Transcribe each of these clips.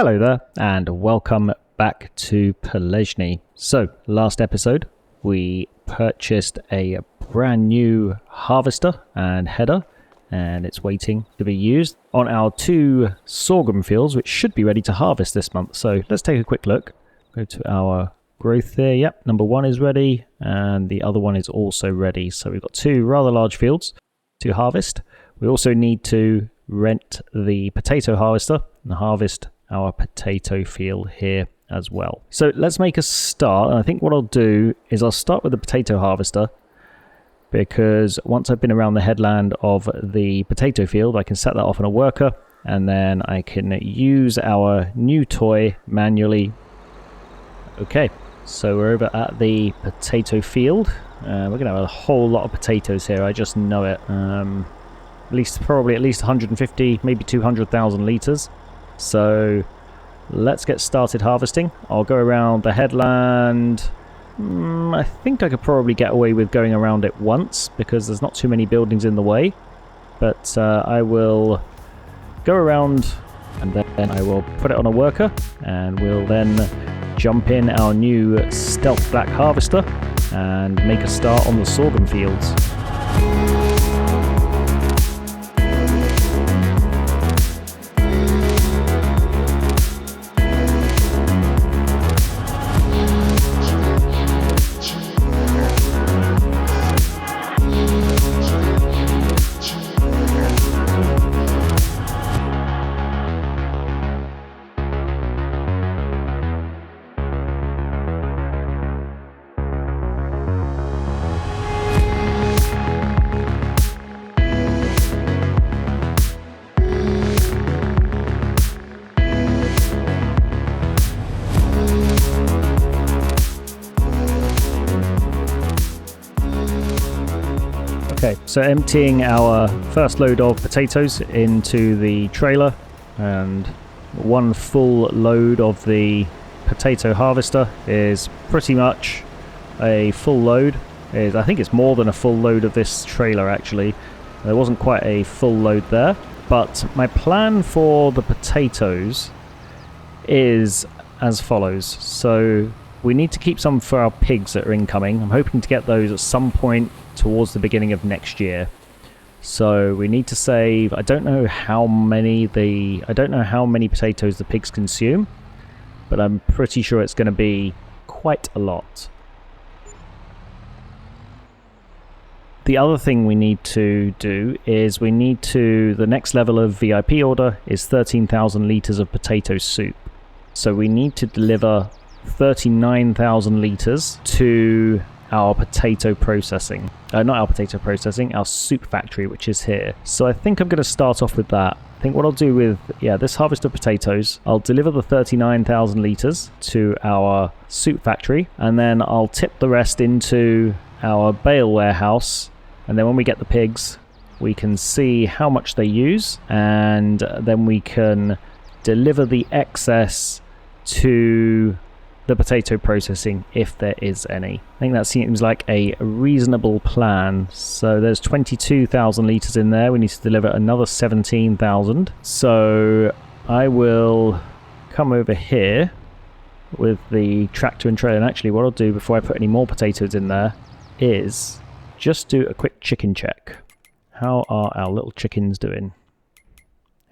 Hello there, and welcome back to Pallegney. So, last episode, we purchased a brand new harvester and header, and it's waiting to be used on our 2 sorghum fields, which should be ready to harvest this month. So, let's take a quick look. Go to our growth here. Yep, number 1 is ready, and the other one is also ready. So, we've got 2 rather large fields to harvest. We also need to rent the potato harvester and harvest our potato field here as well. So let's make a start. And I think what I'll do is I'll start with the potato harvester, because once I've been around the headland of the potato field, I can set that off on a worker, and then I can use our new toy manually. Okay, so we're over at the potato field. We're gonna have a whole lot of potatoes here, I just know it. Probably at least 150, maybe 200,000 litres. So let's get started harvesting. I'll go around the headland. I think I could probably get away with going around it once, because there's not too many buildings in the way. But I will go around, and then I will put it on a worker, and we'll then jump in our new stealth black harvester and make a start on the sorghum fields. Okay, so emptying our first load of potatoes into the trailer, and 1 full load of the potato harvester is pretty much a full load. I think it's more than a full load of this trailer actually. There wasn't quite a full load there, but my plan for the potatoes is as follows. So we need to keep some for our pigs that are incoming. I'm hoping to get those at some point towards the beginning of next year. So we need to save, I don't know how many potatoes the pigs consume, but I'm pretty sure it's going to be quite a lot. The other thing we need to do is the next level of VIP order is 13,000 litres of potato soup. So we need to deliver 39,000 litres to our potato processing. Not our potato processing, our soup factory, which is here. So I think I'm going to start off with that. I think what I'll do with this harvest of potatoes, I'll deliver the 39,000 litres to our soup factory, and then I'll tip the rest into our bale warehouse, and then when we get the pigs, we can see how much they use, and then we can deliver the excess to the potato processing if there is any. I think that seems like a reasonable plan. So there's 22,000 litres in there. We need to deliver another 17,000. So I will come over here with the tractor and trailer. And actually what I'll do before I put any more potatoes in there is just do a quick chicken check. How are our little chickens doing?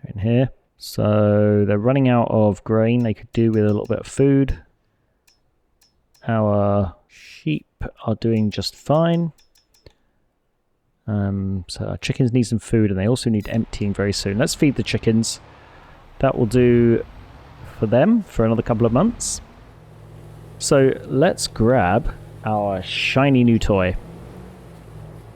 They're in here. So they're running out of grain. They could do with a little bit of food. Our sheep are doing just fine. So our chickens need some food, and they also need emptying very soon. Let's feed the chickens. That will do for them for another couple of months. So let's grab our shiny new toy.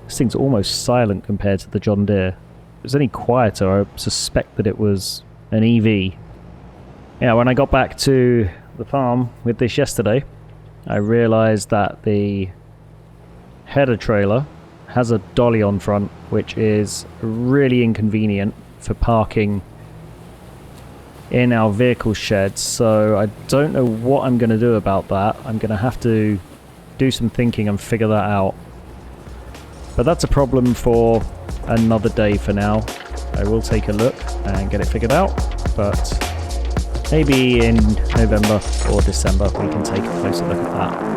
This thing's almost silent compared to the John Deere. If it was any quieter, I suspect that it was an EV. Yeah, when I got back to the farm with this yesterday, I realised that the header trailer has a dolly on front, which is really inconvenient for parking in our vehicle sheds. So I don't know what I'm going to do about that. I'm going to have to do some thinking and figure that out. But that's a problem for another day for now. I will take a look and get it figured out, but maybe in November or December we can take a closer look at that.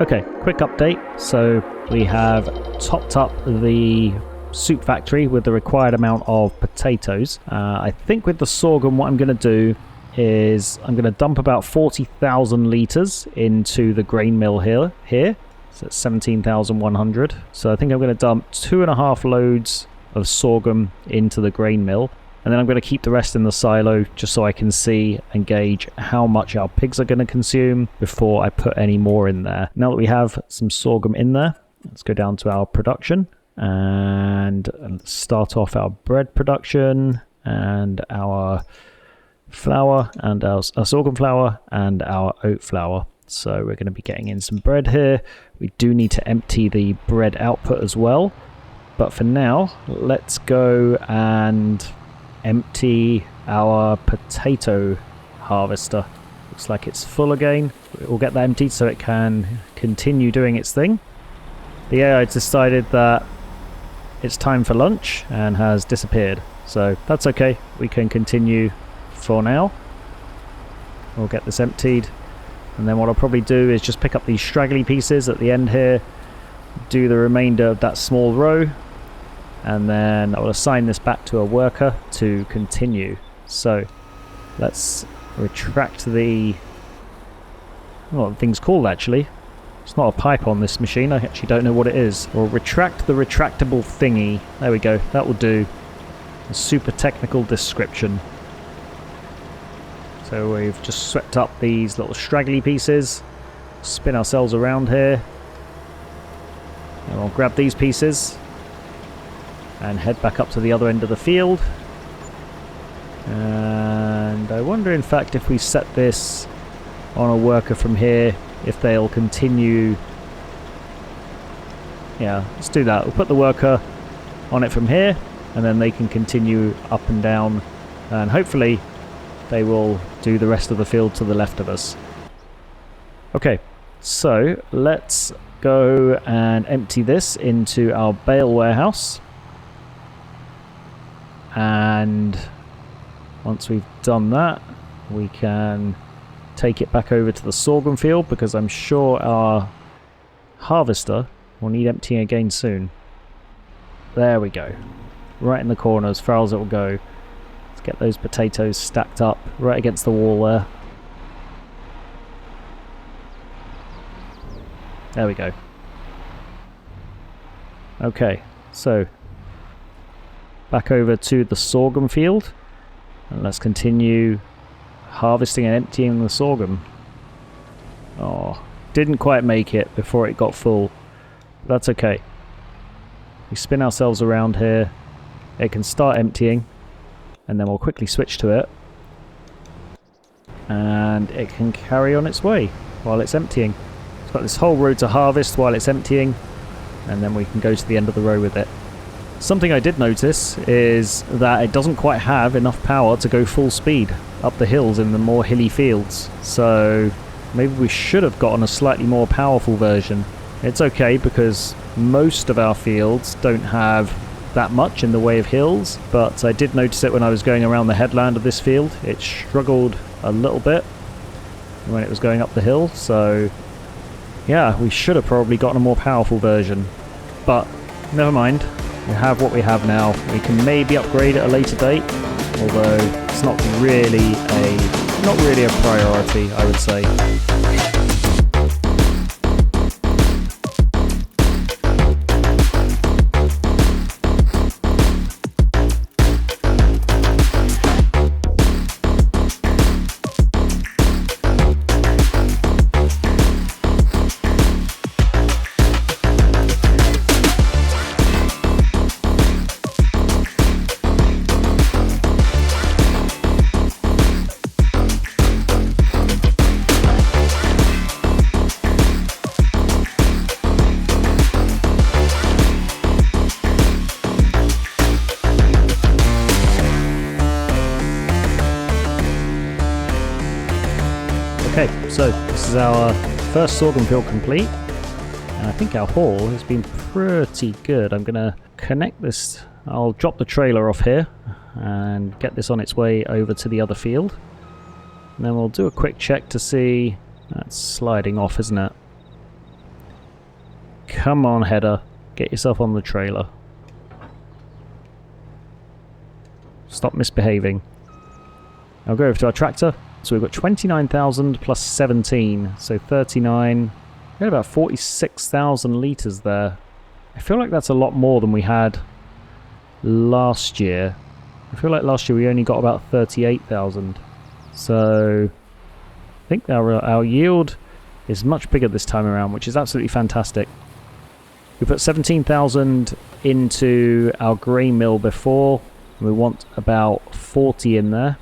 Okay, quick update. So we have topped up the soup factory with the required amount of potatoes. I think with the sorghum what I'm going to do is I'm going to dump about 40,000 litres into the grain mill here. So it's 17,100. So I think I'm going to dump 2.5 loads of sorghum into the grain mill. And then I'm going to keep the rest in the silo just so I can see and gauge how much our pigs are going to consume before I put any more in there. Now that we have some sorghum in there, let's go down to our production and start off our bread production and our flour and our sorghum flour and our oat flour. So we're going to be getting in some bread here. We do need to empty the bread output as well. But for now, let's go and empty our potato harvester. Looks like it's full again. We'll get that emptied so it can continue doing its thing. The AI decided that it's time for lunch and has disappeared. So that's okay. We can continue for now. We'll get this emptied. And then what I'll probably do is just pick up these straggly pieces at the end here, do the remainder of that small row, and then I will assign this back to a worker to continue. So let's retract the... what the thing's called actually. It's not a pipe on this machine, I actually don't know what it is. We'll retract the retractable thingy. There we go, that will do. A super technical description. So we've just swept up these little straggly pieces, spin ourselves around here, and we'll grab these pieces and head back up to the other end of the field. And I wonder in fact if we set this on a worker from here, if they'll continue. Yeah, let's do that. We'll put the worker on it from here and then they can continue up and down, and hopefully they will do the rest of the field to the left of us. Okay, so let's go and empty this into our bale warehouse. And once we've done that, we can take it back over to the sorghum field, because I'm sure our harvester will need emptying again soon. There we go. Right in the corner, as far as it will go. Let's get those potatoes stacked up right against the wall there. There we go. Okay, so back over to the sorghum field, and let's continue harvesting and emptying the sorghum. Oh, didn't quite make it before it got full. That's okay. We spin ourselves around here, it can start emptying, and then we'll quickly switch to it, and it can carry on its way while it's emptying. It's got this whole row to harvest while it's emptying, and then we can go to the end of the row with it. Something I did notice is that it doesn't quite have enough power to go full speed up the hills in the more hilly fields. So Maybe we should have gotten a slightly more powerful version. It's okay because most of our fields don't have that much in the way of hills, but I did notice it when I was going around the headland of this field. It struggled a little bit when it was going up the hill, so yeah, we should have probably gotten a more powerful version. But never mind, we have what we have now. We can maybe upgrade at a later date, although it's not really a priority, I would say. Okay, so this is our first sorghum field complete, and I think our haul has been pretty good. I'm going to connect this, I'll drop the trailer off here and get this on its way over to the other field. And then we'll do a quick check to see, that's sliding off, isn't it? Come on, header, get yourself on the trailer. Stop misbehaving. I'll go over to our tractor. So we've got 29,000 plus 17, so 39. We had about 46,000 litres there. I feel like that's a lot more than we had last year. I feel like last year we only got about 38,000. So I think our yield is much bigger this time around, which is absolutely fantastic. We put 17,000 into our grain mill before. We want about 40 in there.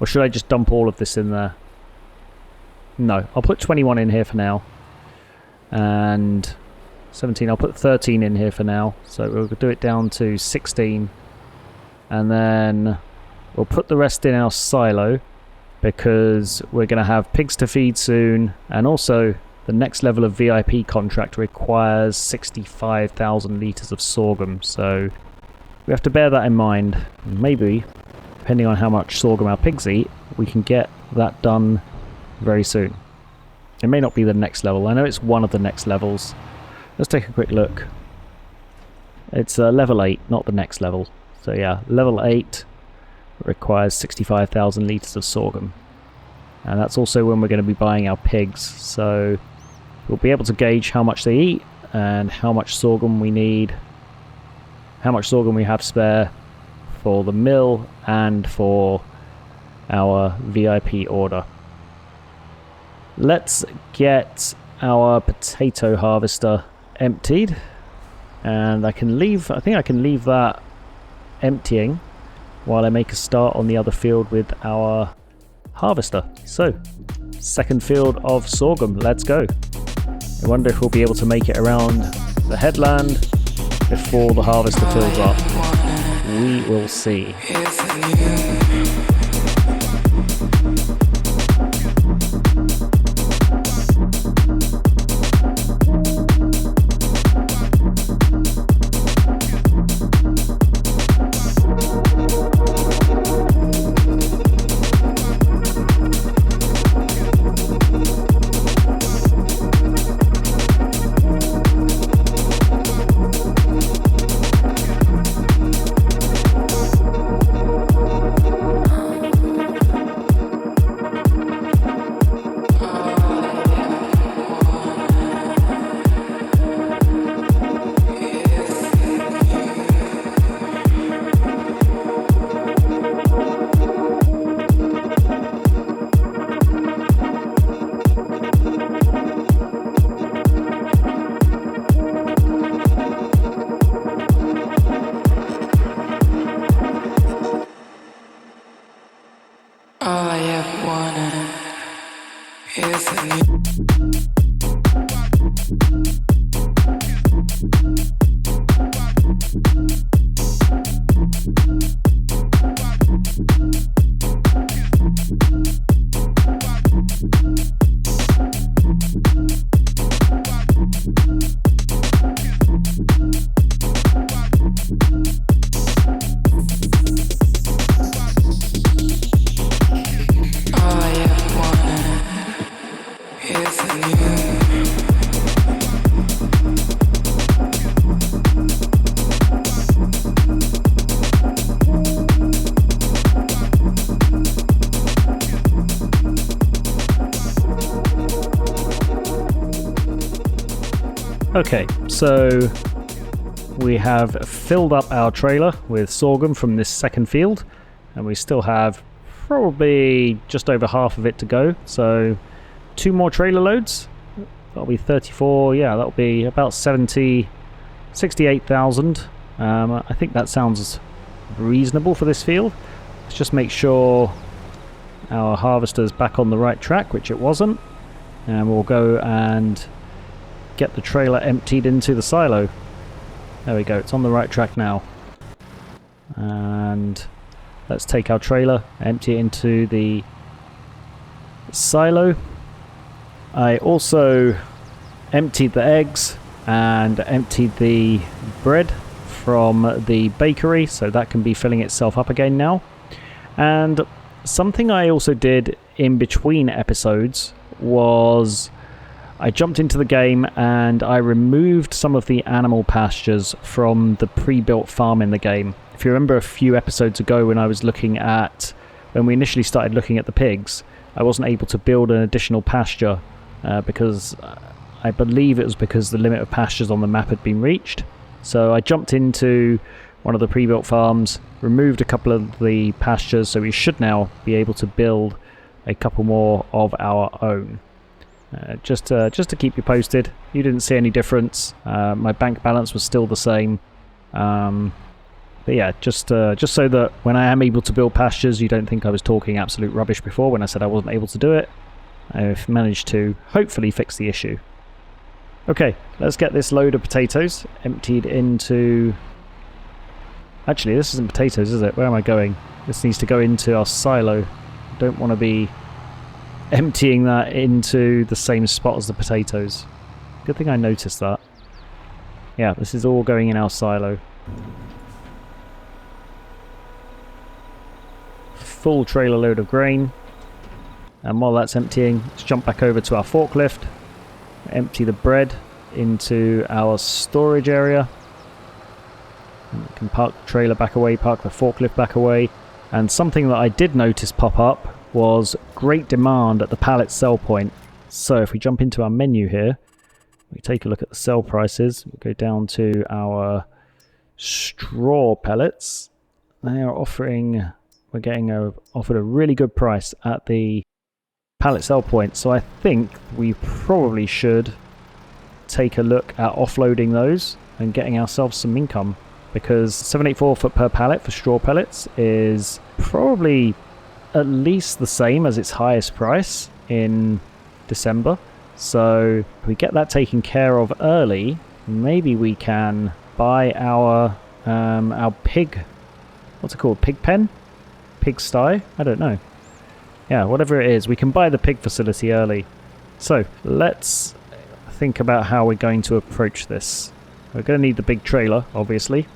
Or should I just dump all of this in there? No, I'll put 21 in here for now. And 17, I'll put 13 in here for now. So we'll do it down to 16. And then we'll put the rest in our silo, because we're going to have pigs to feed soon. And also, the next level of VIP contract requires 65,000 litres of sorghum. So we have to bear that in mind. Maybe, depending on how much sorghum our pigs eat, we can get that done very soon. It may not be the next level. I know it's one of the next levels. Let's take a quick look. It's level 8, not the next level. So yeah, level 8 requires 65,000 litres of sorghum. And that's also when we're going to be buying our pigs. So we'll be able to gauge how much they eat and how much sorghum we need, how much sorghum we have spare for the mill and for our VIP order. Let's get our potato harvester emptied, and I think I can leave that emptying while I make a start on the other field with our harvester. So, second field of sorghum, let's go. I wonder if we'll be able to make it around the headland before the harvester fills up. We will see. Okay, so we have filled up our trailer with sorghum from this second field, and we still have probably just over half of it to go. So 2 more trailer loads, that'll be 34, yeah, that'll be about 68,000. I think that sounds reasonable for this field. Let's just make sure our harvester's back on the right track, which it wasn't, and we'll go and get the trailer emptied into the silo. There we go, it's on the right track now. And let's take our trailer, empty it into the silo. I also emptied the eggs and emptied the bread from the bakery, so that can be filling itself up again now. And something I also did in between episodes was I jumped into the game and I removed some of the animal pastures from the pre-built farm in the game. If you remember a few episodes ago when we initially started looking at the pigs, I wasn't able to build an additional pasture because I believe it was because the limit of pastures on the map had been reached. So I jumped into one of the pre-built farms, removed a couple of the pastures, so we should now be able to build a couple more of our own. Just to keep you posted, you didn't see any difference. My bank balance was still the same. But yeah, just so that when I am able to build pastures, you don't think I was talking absolute rubbish before when I said I wasn't able to do it. I've managed to hopefully fix the issue. Okay, let's get this load of potatoes emptied into... Actually, this isn't potatoes, is it? Where am I going? This needs to go into our silo. Don't want to be emptying that into the same spot as the potatoes. Good thing I noticed that. Yeah, this is all going in our silo. Full trailer load of grain. And while that's emptying, let's jump back over to our forklift. Empty the bread into our storage area. And we can park the trailer back away, park the forklift back away. And something that I did notice pop up was great demand at the pallet sell point. So if we jump into our menu here, we take a look at the sell prices. We go down to our straw pellets. They are offering, we're getting offered a really good price at the pallet sell point. So I think we probably should take a look at offloading those and getting ourselves some income, because 784 foot per pallet for straw pellets is probably at least the same as its highest price in December. So if we get that taken care of early, maybe we can buy our pig, what's it called, pig pen? Pig sty? I don't know. Yeah, whatever it is, we can buy the pig facility early. So let's think about how we're going to approach this. We're going to need the big trailer, obviously.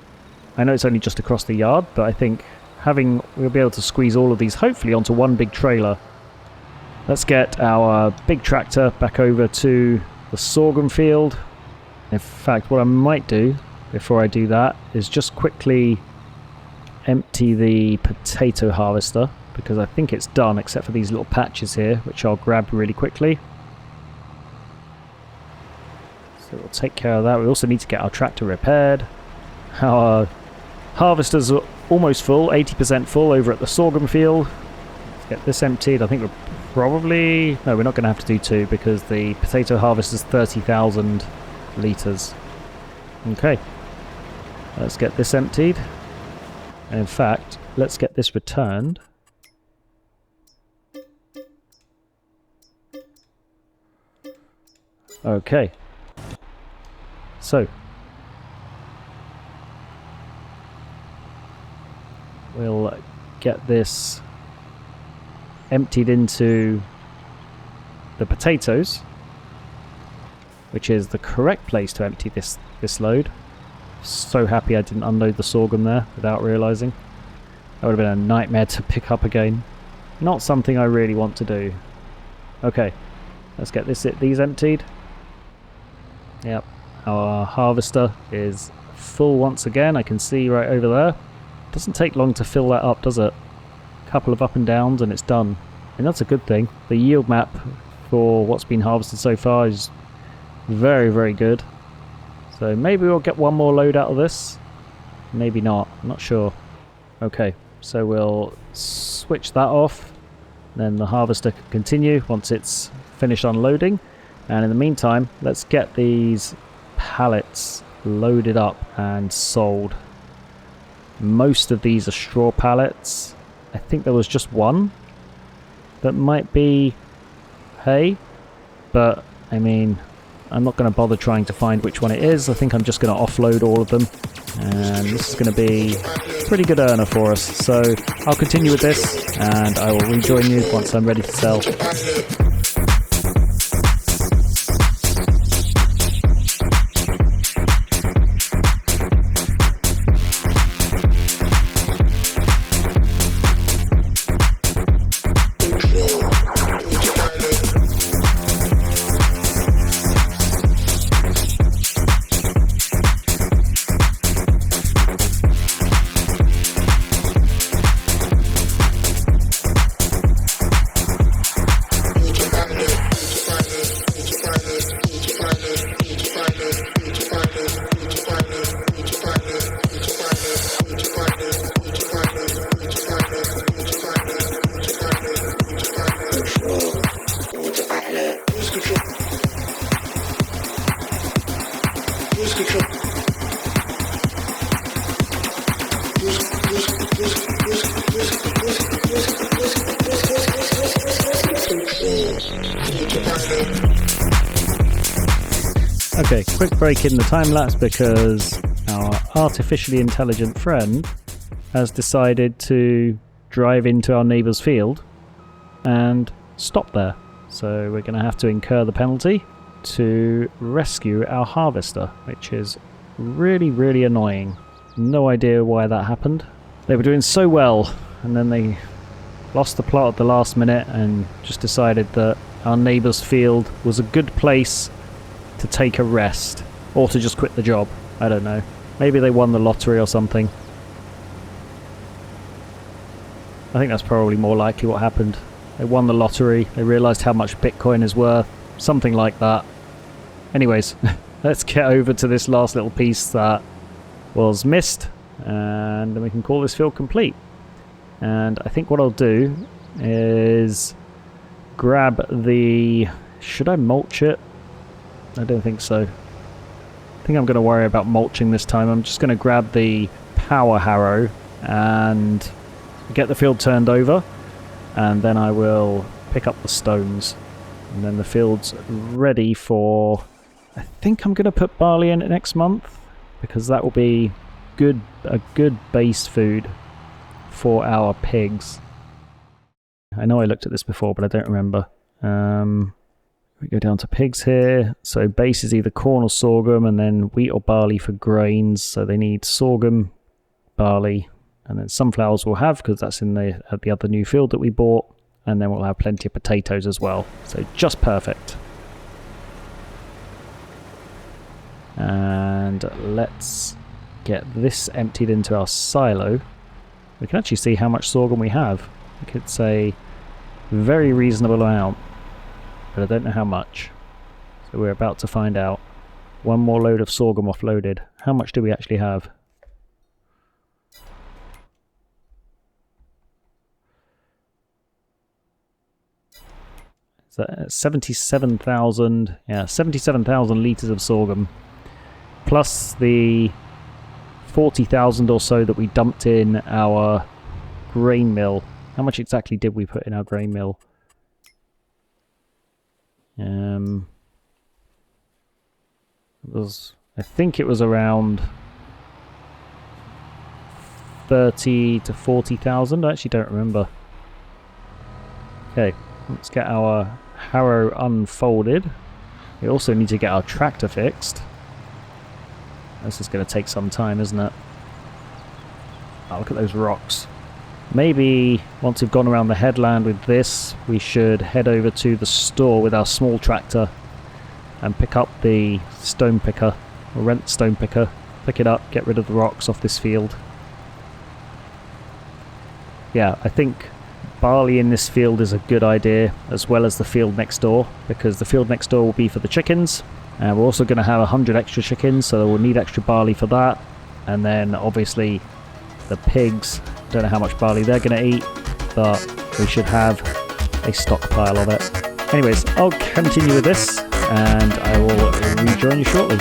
I know it's only just across the yard, but I think we'll be able to squeeze all of these hopefully onto one big trailer. Let's get our big tractor back over to the sorghum field. In fact, what I might do before I do that is just quickly empty the potato harvester, because I think it's done except for these little patches here, which I'll grab really quickly. So we'll take care of that. We also need to get our tractor repaired. Our harvesters are almost full, 80% full over at the sorghum field. Let's get this emptied. I think we're probably... No, we're not going to have to do 2 because the potato harvest is 30,000 litres. Okay. Let's get this emptied. And in fact, let's get this returned. Okay. So... we'll get this emptied into the potatoes, which is the correct place to empty this load. So happy I didn't unload the sorghum there without realising. That would have been a nightmare to pick up again. Not something I really want to do. Okay, Let's get these emptied. Yep, our harvester is full once again. I can see right over there. Doesn't take long to fill that up, does it? A couple of up and downs and it's done. And that's a good thing. The yield map for what's been harvested so far is very, very good. So maybe we'll get one more load out of this. Maybe not. I'm not sure. Okay, so we'll switch that off. Then the harvester can continue once it's finished unloading. And in the meantime, let's get these pallets loaded up and sold. Most of these are straw pallets. I think there was just one that might be hay, but I mean, I'm not going to bother trying to find which one it is. I think I'm just going to offload all of them, and this is going to be a pretty good earner for us. So I'll continue with this and I will rejoin you once I'm ready to sell. Okay, quick break in the time lapse because our artificially intelligent friend has decided to drive into our neighbour's field and stop there. So we're going to have to incur the penalty to rescue our harvester, which is really, really annoying. No idea why that happened. They were doing so well and then they lost the plot at the last minute and just decided that our neighbour's field was a good place to take a rest, or to just quit the job. I don't know. Maybe they won the lottery or something. I think that's probably more likely what happened. They won the lottery, they realised how much Bitcoin is worth, something like that. Anyways, let's get over to this last little piece that was missed, and then we can call this field complete. And I think what I'll do is grab the... Should I mulch it? I don't think so. I think I'm going to worry about mulching this time. I'm just going to grab the power harrow and get the field turned over, and then I will pick up the stones, and then the field's ready for... I think I'm going to put barley in it next month because that will be a good base food for our pigs. I know I looked at this before, but I don't remember. We go down to pigs here. So base is either corn or sorghum, and then wheat or barley for grains. So they need sorghum, barley, and then sunflowers we'll have because that's in the other new field that we bought. And then we'll have plenty of potatoes as well. So just perfect. And let's get this emptied into our silo. We can actually see how much sorghum we have. I could say very reasonable amount, but I don't know how much. So we're about to find out. One more load of sorghum offloaded. How much do we actually have? Is that 77,000? Yeah, 77,000 litres of sorghum. Plus the 40,000 or so that we dumped in our grain mill. How much exactly did we put in our grain mill? I think it was around 30 to 40,000. I actually don't remember. Okay, let's get our harrow unfolded. We also need to get our tractor fixed. This is going to take some time, isn't it? Oh, look at those rocks. maybe once we've gone around the headland with this, we should head over to the store with our small tractor and pick up the stone picker, or rent the stone picker, pick it up, get rid of the rocks off this field. Yeah, I think barley in this field is a good idea, as well as the field next door, because the field next door will be for the chickens, and we're also going to have 100 extra chickens, so we'll need extra barley for that. And then obviously the pigs, don't know how much barley they're going to eat, but we should have a stockpile of it. Anyways, I'll continue with this and I will rejoin you shortly.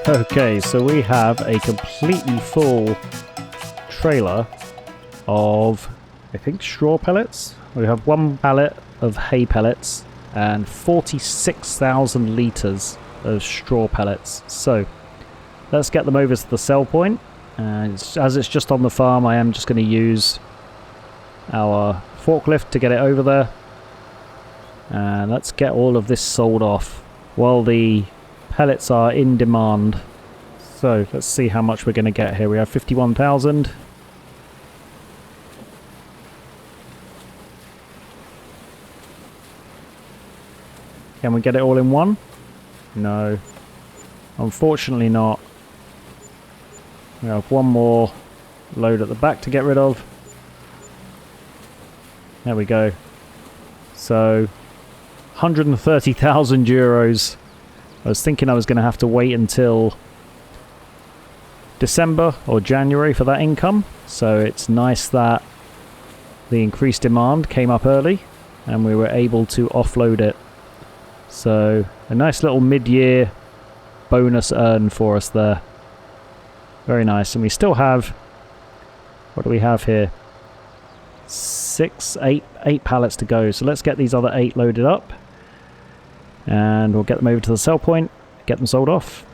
Okay, so we have a completely full trailer of, I think, straw pellets. We have one pallet of hay pellets and 46,000 litres of straw pellets. So let's get them over to the sell point. And as it's just on the farm, I am just going to use our forklift to get it over there. And let's get all of this sold off while the pellets are in demand. So let's see how much we're going to get here. We have 51,000. Can we get it all in one? No. Unfortunately not. We have one more load at the back to get rid of. There we go. So 130,000 euros. I was thinking I was going to have to wait until December or January for that income. So it's nice that the increased demand came up early and we were able to offload it. So a nice little mid-year bonus earn for us there. Very nice. And we still have, what do we have here? Eight pallets to go. So let's get these other 8 loaded up. And we'll get them over to the sell point, get them sold off.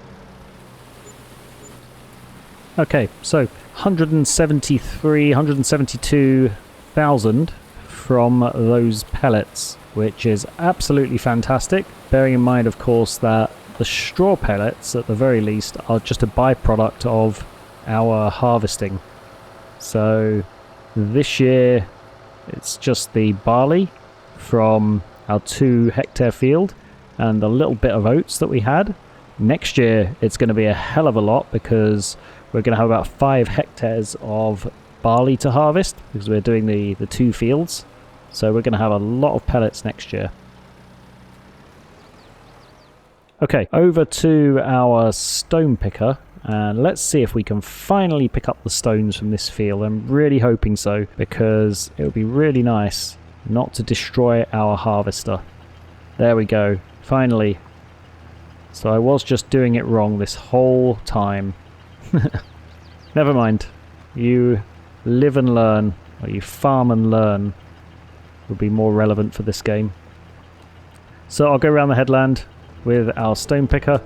Okay, so 172,000 from those pellets, which is absolutely fantastic. Bearing in mind, of course, that the straw pellets, at the very least, are just a byproduct of our harvesting. So this year, it's just the barley from our 2-hectare field and the little bit of oats that we had. Next year, it's going to be a hell of a lot because we're going to have about 5 hectares of barley to harvest because we're doing the 2 fields. So we're going to have a lot of pellets next year. Okay, over to our stone picker, and let's see if we can finally pick up the stones from this field. I'm really hoping so, because it would be really nice not to destroy our harvester. There we go, finally. So I was just doing it wrong this whole time. Never mind. You live and learn, or you farm and learn, would be more relevant for this game. So I'll go around the headland with our stone picker,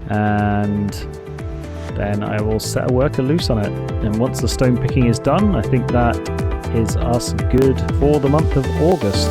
and then I will set a worker loose on it. And once the stone picking is done, I think that is us good for the month of August.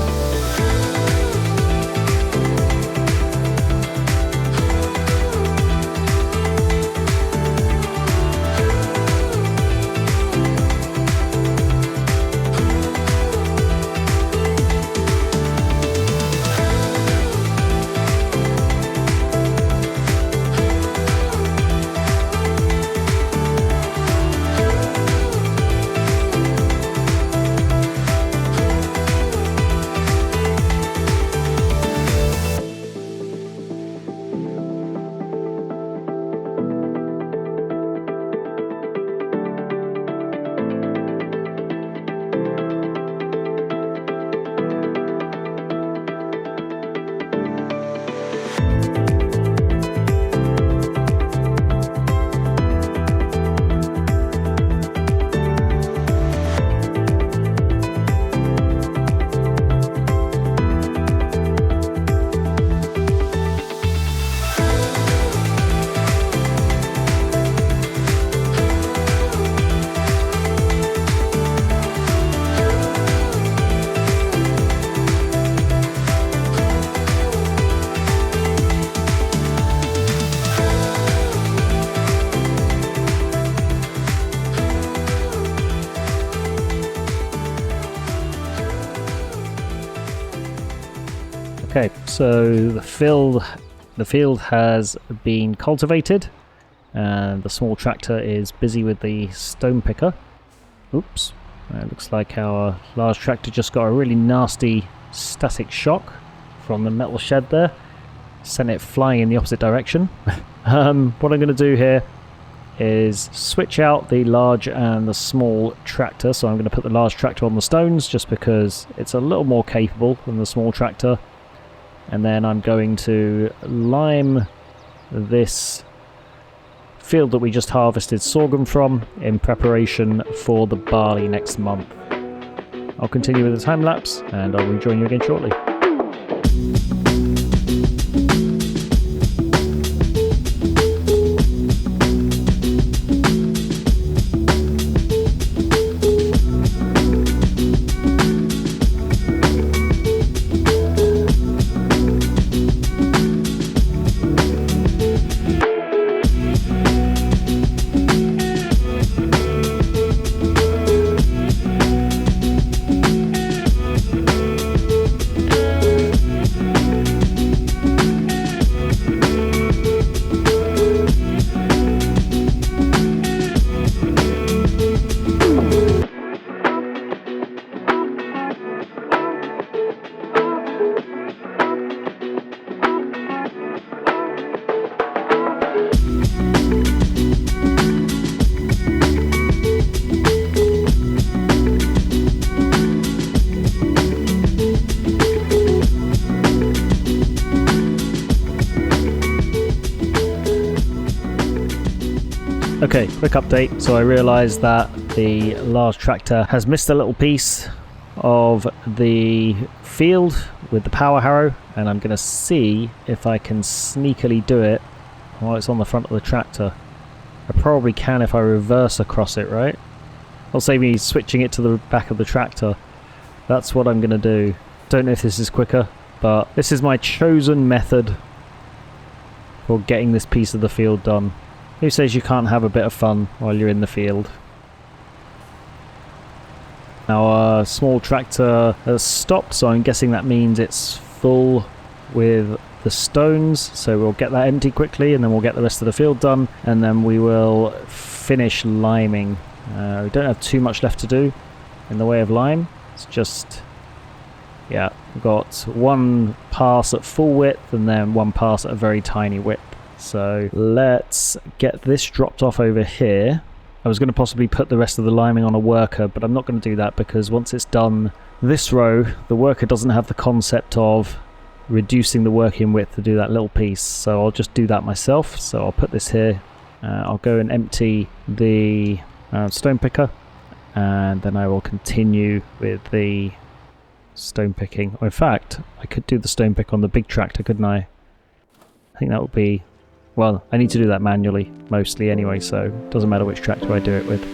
Okay, so the field has been cultivated, and the small tractor is busy with the stone picker. Oops, it looks like our large tractor just got a really nasty static shock from the metal shed there. Sent it flying in the opposite direction. What I'm going to do here is switch out the large and the small tractor. So I'm going to put the large tractor on the stones just because it's a little more capable than the small tractor. And then I'm going to lime this field that we just harvested sorghum from in preparation for the barley next month. I'll continue with the time lapse and I'll rejoin you again shortly. Okay, quick update. So I realised that the large tractor has missed a little piece of the field with the power harrow, and I'm going to see if I can sneakily do it while it's on the front of the tractor. I probably can if I reverse across it, right? It'll save me switching it to the back of the tractor. That's what I'm going to do. Don't know if this is quicker, but this is my chosen method for getting this piece of the field done. Who says you can't have a bit of fun while you're in the field? Now our small tractor has stopped, so I'm guessing that means it's full with the stones. So we'll get that empty quickly and then we'll get the rest of the field done and then we will finish liming. We don't have too much left to do in the way of lime. It's just, yeah, we've got one pass at full width and then one pass at a very tiny width. So let's get this dropped off over here. I was going to possibly put the rest of the liming on a worker, but I'm not going to do that because once it's done this row, the worker doesn't have the concept of reducing the working width to do that little piece. So I'll just do that myself. So I'll put this here. I'll go and empty the stone picker, and then I will continue with the stone picking. Or in fact, I could do the stone pick on the big tractor, couldn't I? I think that would be... Well, I need to do that manually, mostly anyway, so it doesn't matter which tractor I do it with.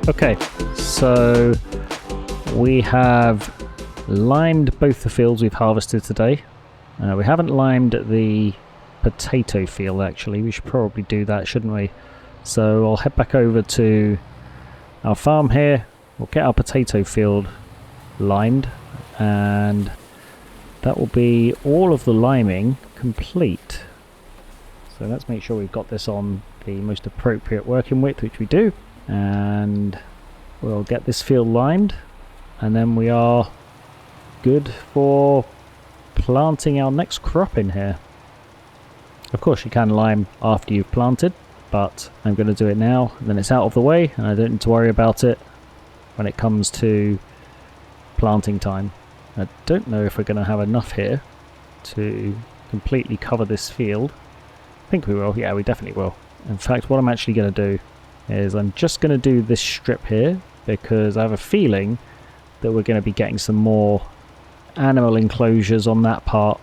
Okay, so we have limed both the fields we've harvested today. We haven't limed the potato field actually. We should probably do that, shouldn't we? So I'll head back over to our farm here. We'll get our potato field limed and that will be all of the liming complete. So let's make sure we've got this on the most appropriate working width, which we do. And we'll get this field limed and then we are good for planting our next crop in here. Of course you can lime after you've planted, but I'm going to do it now, and then it's out of the way and I don't need to worry about it when it comes to planting time. I don't know if we're going to have enough here to completely cover this field. I think we will. Yeah, we definitely will. In fact, what I'm actually going to do is I'm just going to do this strip here, because I have a feeling that we're going to be getting some more animal enclosures on that part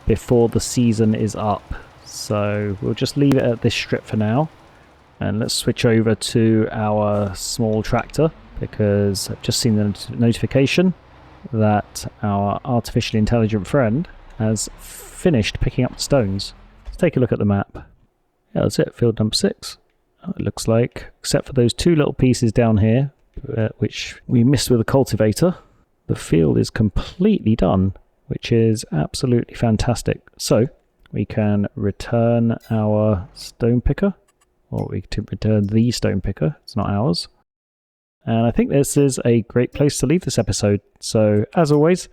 before the season is up. So we'll just leave it at this strip for now, and let's switch over to our small tractor, because I've just seen the notification that our artificially intelligent friend has finished picking up the stones. Let's take a look at the map. Yeah, that's it, field number 6. It looks like, except for those 2 little pieces down here, which we missed with the cultivator, the field is completely done, which is absolutely fantastic. So we can return our stone picker, or we can return the stone picker, it's not ours. And I think this is a great place to leave this episode. So as always,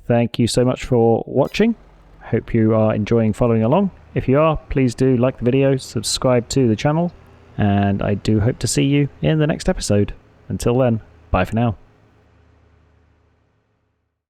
thank you so much for watching. Hope you are enjoying following along. If you are, please do like the video, subscribe to the channel, and I do hope to see you in the next episode. Until then, bye for now.